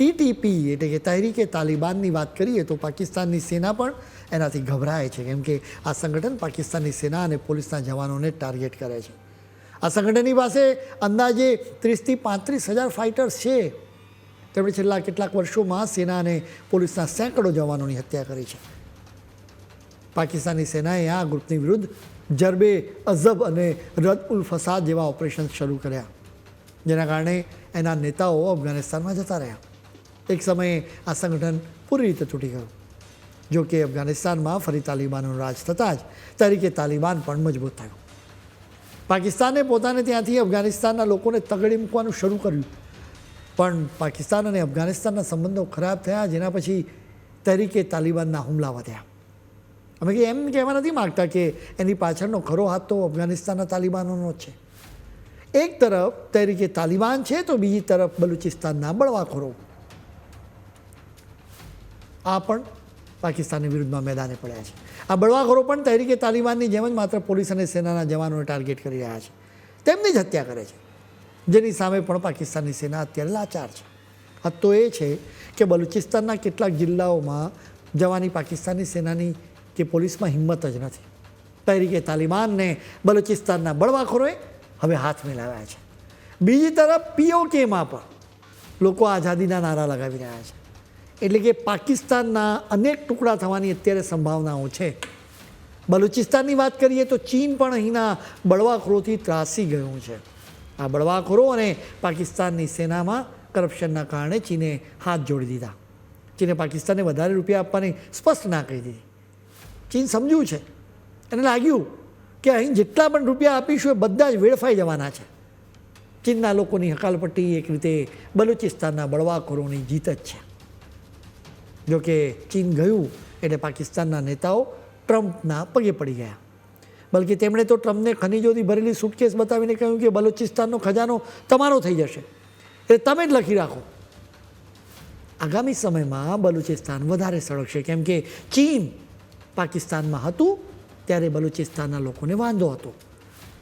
TTP એટલે કે તહરીકે તાલિબાનની વાત કરીએ તો પાકિસ્તાનની સેના પણ એનાથી ગભરાય છે, કેમ કે આ સંગઠન પાકિસ્તાનની સેના અને પોલીસના જવાનોને ટાર્ગેટ કરે છે. આ સંગઠનની પાસે અંદાજે 30,000 થી 35,000 ફાઇટર્સ છે. તેમણે છેલ્લા કેટલાક વર્ષોમાં સેના અને પોલીસના સેંકડો જવાનોની હત્યા કરી છે. પાકિસ્તાની સેનાએ આ ગ્રુપની વિરુદ્ધ જરબે અઝબ અને રદ ઉલ ફસાદ જેવા ઓપરેશન શરૂ કર્યા, જેના કારણે એના નેતાઓ અફઘાનિસ્તાનમાં જતા રહ્યા. એક સમયે આ સંગઠન પૂરી રીતે તૂટી ગયું. જો કે અફઘાનિસ્તાનમાં ફરી તાલિબાનનું રાજ થતાં જ તરીકે તાલિબાન પણ મજબૂત થયું. પાકિસ્તાને પોતાને ત્યાંથી અફઘાનિસ્તાનના લોકોને તગડી મૂકવાનું શરૂ કર્યું, પણ પાકિસ્તાન અને અફઘાનિસ્તાનના સંબંધો ખરાબ થયા, જેના પછી તરીકે તાલિબાનના હુમલા વધ્યા. અમે એમ કહેવા નથી માગતા કે એની પાછળનો ખરો હાથ તો અફઘાનિસ્તાનના તાલિબાનોનો જ છે. એક તરફ તરીકે તાલિબાન છે તો બીજી તરફ બલુચિસ્તાનના બળવાખોરો આ પણ પાકિસ્તાનની વિરુદ્ધમાં મેદાને પડ્યા છે. આ બળવાખોરો પણ તહરીકે તાલિબાનની જેમ જ માત્ર પોલીસ અને સેનાના જવાનોને ટાર્ગેટ કરી રહ્યા છે, તેમની જ હત્યા કરે છે, જેની સામે પણ પાકિસ્તાનની સેના અત્યારે લાચાર છે. હદ તો એ છે કે બલુચિસ્તાનના કેટલાક જિલ્લાઓમાં જવાની પાકિસ્તાની સેનાની કે પોલીસમાં હિંમત જ નથી. તહરીકે તાલિબાનને બલુચિસ્તાનના બળવાખોરોએ હવે હાથ મિલાવ્યા છે. બીજી તરફ પીઓકેમાં પણ લોકો આઝાદીના નારા લગાવી રહ્યા છે. એટલે કે પાકિસ્તાનના અનેક ટુકડા થવાની અત્યારે સંભાવનાઓ છે. બલુચિસ્તાનની વાત કરીએ તો ચીન પણ અહીંના બળવાખોરોથી ત્રાસી ગયું છે. આ બળવાખોરો અને પાકિસ્તાનની સેનામાં કરપ્શનના કારણે ચીને હાથ જોડી દીધા. ચીને પાકિસ્તાનને વધારે રૂપિયા આપવાની સ્પષ્ટ ના કહી દીધી. ચીન સમજ્યું છે, એને લાગ્યું કે અહીં જેટલા પણ રૂપિયા આપીશું એ બધા જ વેડફાઈ જવાના છે. ચીનના લોકોની હકાલપટ્ટી એક રીતે બલુચિસ્તાનના બળવાખોરોની જીત જ છે. જોકે ચીન ગયું એટલે પાકિસ્તાનના નેતાઓ ટ્રમ્પના પગે પડી ગયા. બલકે તેમણે તો ટ્રમ્પને ખનીજોથી ભરેલી સુટકેસ બતાવીને કહ્યું કે બલુચિસ્તાનનો ખજાનો તમારો થઈ જશે, એટલે તમે જ લખી રાખો. આગામી સમયમાં બલુચિસ્તાન વધારે સળગશે, કેમ કે ચીન પાકિસ્તાનમાં હતું ત્યારે બલુચિસ્તાનના લોકોને વાંધો હતો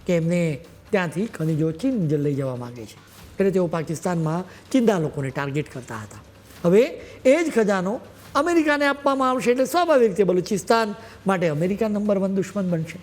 કે એમને ત્યાંથી ખનીજો ચીન લઈ જવા માગે છે, એટલે તેઓ પાકિસ્તાનમાં ચીનના લોકોને ટાર્ગેટ કરતા હતા. હવે એ જ ખજાનો અમેરિકાને આપવામાં આવશે એટલે સ્વાભાવિક રીતે બલુચિસ્તાન માટે અમેરિકા નંબર 1 દુશ્મન બનશે.